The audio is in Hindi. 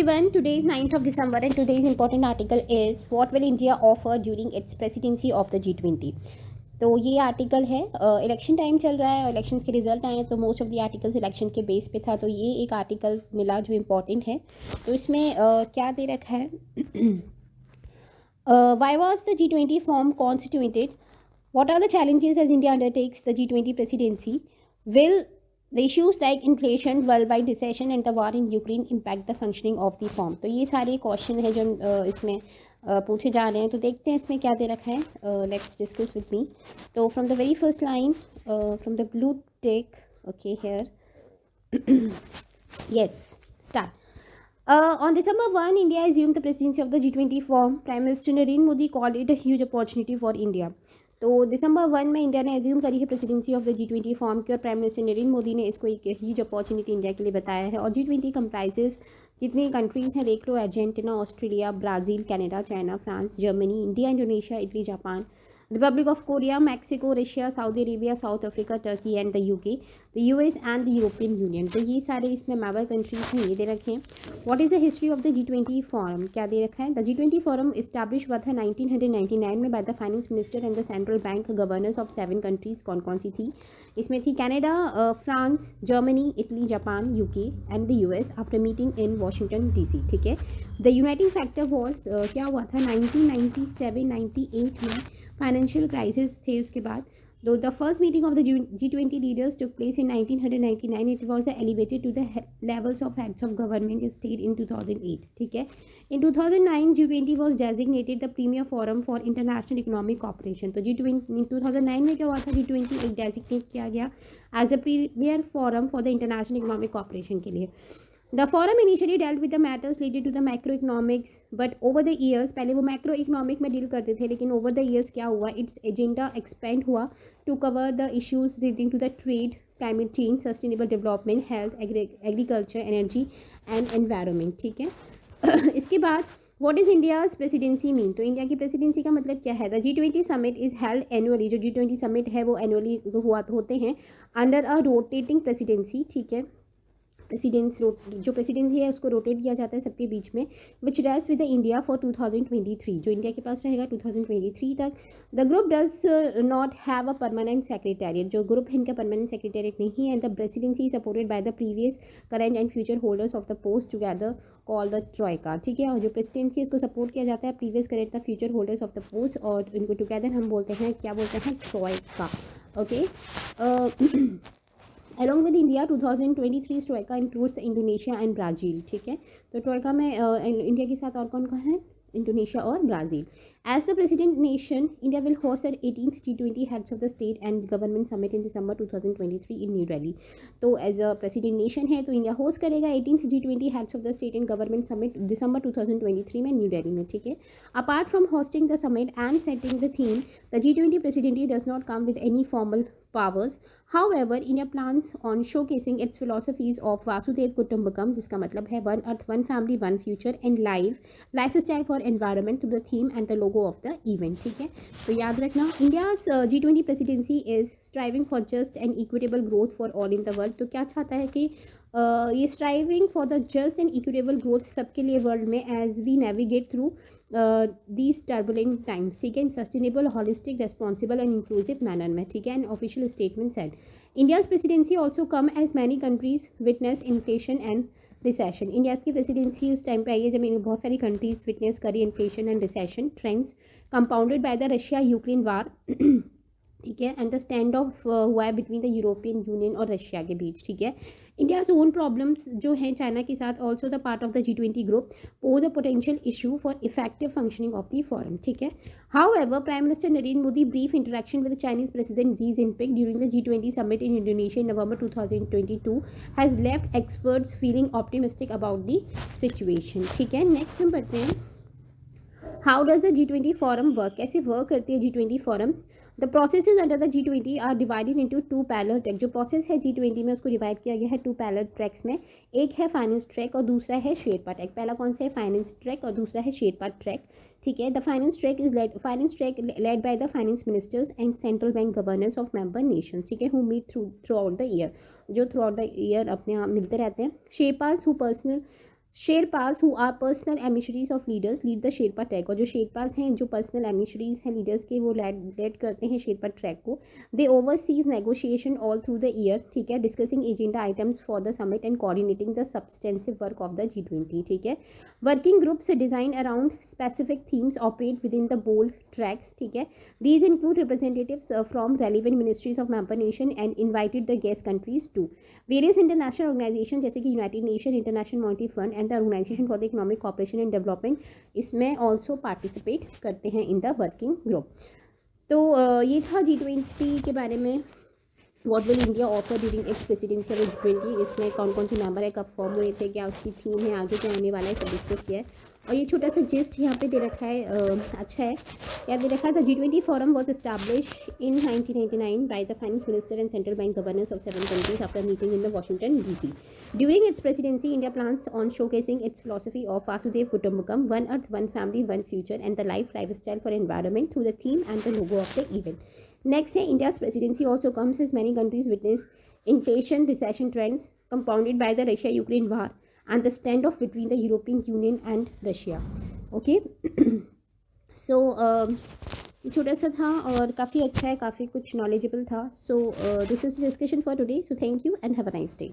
everyone, today is 9th of December and today's important article is what will India offer during its presidency of the G20। तो ये आर्टिकल है, इलेक्शन टाइम चल रहा है और इलेक्शंस के रिजल्ट आए हैं तो most of the articles election के बेस पे था, तो ये एक आर्टिकल मिला जो इम्पोर्टेंट है। तो इसमें क्या दे रखा है, why was the G20 form constituted, what are the challenges as India undertakes the G20 presidency, will the issues like inflation, worldwide recession and the war in Ukraine impact the functioning of the firm। तो ये सारे क्वेश्चन हैं जो इसमें पूछे जा रहे हैं, तो देखते हैं इसमें क्या दे रखा है। Let's discuss with me. तो from the very first line, from the blue tech, okay here, yes, start। On December 1, India assumed the presidency of the G20 forum. Prime Minister Narendra Modi called it a huge opportunity for India। तो दिसंबर 1 में इंडिया ने एज्यूम करी है presidency of the G20 form की और प्राइम मिनिस्टर नरेंद्र मोदी ने इसको एक ह्यूज अपॉर्चुनिटी इंडिया के लिए बताया है। और G20 कंप्राइजेस कितनी कंट्रीज़ हैं देख लो, Argentina, Australia, Brazil, Canada, China, France, Germany, India, Indonesia, Italy, Japan, Republic of Korea, Mexico, Russia, Saudi Arabia, South Africa, Turkey and the UK, the US and the European Union. तो ये सारे इसमें मेंबर कंट्रीज हैं, ये दे रखे हैं। What is the history of the G20 forum, क्या दे रखा है। द G20 फोरम इस्टेब्लिश हुआ था 1999 में bye the finance minister and the central bank governors of 7 countries. कौन कौन सी थी इसमें, थी Canada, France, Germany, Italy, Japan, UK and the US after meeting in Washington DC। ठीक है। द यूनाइटिंग फैक्टर वॉज, क्या हुआ था 1997-98 में फाइनेंशियल क्राइसिस थे। उसके बाद दो the first meeting of the G20 leaders took place in 1999। It was elevated to the levels of heads of government state in 2008। ठीक है। In 2009 G20 was designated the premier forum for international economic cooperation. तो G20 2009 में क्या हुआ था, G20 एक डेजिग्नेट किया गया as a premier forum for the international economic cooperation के लिए। The forum initially dealt with the matters related to the macroeconomics, but over the years, पहले वो macroeconomic में डील करते थे, लेकिन over the years क्या हुआ, its agenda expand हुआ to cover the issues relating to the trade, climate change, sustainable development, health, agriculture, energy and environment। ठीक है। इसके बाद What is India's presidency mean? तो इंडिया की प्रेसिडेंसी का मतलब क्या है। The G20 summit is held annually। जो G20 summit है वो annually होते हैं under a rotating presidency। ठीक है। जो प्रेसिडेंसी है उसको रोटेट किया जाता है सबके बीच में, which rest with the India for 2023, जो इंडिया के पास रहेगा 2023 तक। The group does not have a permanent secretariat, जो ग्रुप है इनका परमानेंट सेक्रेटेरिएट नहीं है। The presidency supported by the previous, current and future holders of the post together call the troika. ठीक है। और जो प्रेसिडेंसी है इसको सपोर्ट किया जाता है previous, current, the future holders of the post, और इनको टुगेदर हम बोलते हैं, क्या बोलते हैं, troika. Okay. Along with India, 2023 Troikaa includes Indonesia and Brazil. ठीक है। तो ट्रोइका में इंडिया के साथ और कौन कौन है, इंडोनेशिया और Brazil. As the president nation, India will host the 18th G20 heads of the state and government summit in December 2023 in New Delhi। तो एज अ प्रेसिडेंट नेशन है तो इंडिया होस्ट करेगा 18th G20 heads of the state and government summit दिसंबर 2023 में न्यू दिल्ली में। ठीक है। Apart from hosting the summit and setting the theme, the G20 presidency does not come with any formal powers। However, India plans on showcasing its philosophies of Vasudev Kutumbakam, जिसका मतलब है one earth, one family, one future and lifestyle for environment through the theme and the logo of the event. ठीक है। तो याद रखना, India's G20 presidency is striving for just and equitable growth for all in the world. तो क्या चाहता है कि ये striving for the just and equitable growth सबके लिए वर्ल्ड में, as we navigate through these turbulent times. ठीक है। इन sustainable, holistic, responsible and inclusive manner में। ठीक है। And official statement said India's presidency also come as many countries witness inflation and recession. India की प्रेसिडेंसी उस टाइम पे आई है जब बहुत सारी कंट्रीज विटनेस करी inflation and recession trends, compounded by the Russia Ukraine war. ठीक है। एंड द स्टैंड ऑफ हुआ है बिटवीन द यूरोपियन यूनियन और रशिया के बीच। ठीक है। इंडियाज ओन प्रॉब्लम्स जो हैं चाइना के साथ, also the part of the G20 group, pose a potential issue for effective functioning of the forum. ठीक है। However, prime minister Narendra Modi brief interaction with Chinese president Xi Jinping during the G20 summit in Indonesia in November 2022 has left experts feeling optimistic about the situation. ठीक है। नेक्स्ट हम पढ़ते हैं, how does the G20 forum work, कैसे वर्क करती है G20 forum. The processes under the G20 are divided into 2 parallel track. जो प्रोसेस है G20 में उसको डिवाइड किया गया है 2 पैरेलल ट्रैक्स में, एक है फाइनेंस ट्रैक और दूसरा है शेरपा ट्रैक। पहला कौन सा है, फाइनेंस ट्रैक, और दूसरा है शेरपा ट्रैक। ठीक है। The finance track led by the finance ministers and central bank governors of member nation. ठीक है। Who meet throughout the year, जो थ्रू आउट द ईयर अपने यहाँ मिलते रहते हैं। Sherpas who personal sherpas who are personal emissaries of leaders lead the sherpa track, और जो शेरपास हैं जो पर्सनल एमिशरीज हैं लीडर्स के, वो लेड करते हैं शेरपा ट्रैक को. They overseas negotiation all through the year, ठीक है, discussing agenda items for the summit and coordinating the substantive work of the G20, ठीक है. Working groups design around specific themes operate within the bold tracks, ठीक है. These include representatives from relevant ministries of member nation and invited the guest countries too. Various international organisation जैसे कि United Nation, International Monetary Fund and the organisation for the economic cooperation and development इसमें ऑल्सो पार्टिसिपेट करते हैं इन द वर्किंग ग्रुप. तो ये था G20 के बारे में. What will India offer during its presidency of G20. इसमें कौन कौन से मेंबर है, कब फॉर्म हुए थे, क्या उसकी थीम है, आगे क्या होने वाला है, सब डिस्कस किया है. और ये छोटा सा जिस्ट यहाँ पे दे रखा है, अच्छा है. क्या दे रखा है? The G20 forum was establish in 1999 bye the finance minister and central bank governors of 7 countries after meeting in the Washington DC. During its presidency, India plans on showcasing its philosophy of Vasudhaiv Kutumbakam, one earth, one family, one future, and the lifestyle for environment through the theme and the logo of the event. Next, India's presidency also comes as many countries witness inflation, recession trends compounded by the Russia-Ukraine war and the standoff between the European Union and Russia. Okay. So छोटा सा था और काफ़ी अच्छा है, काफ़ी कुछ नॉलेजेबल था. So this is the discussion for today. So thank you and have a nice day.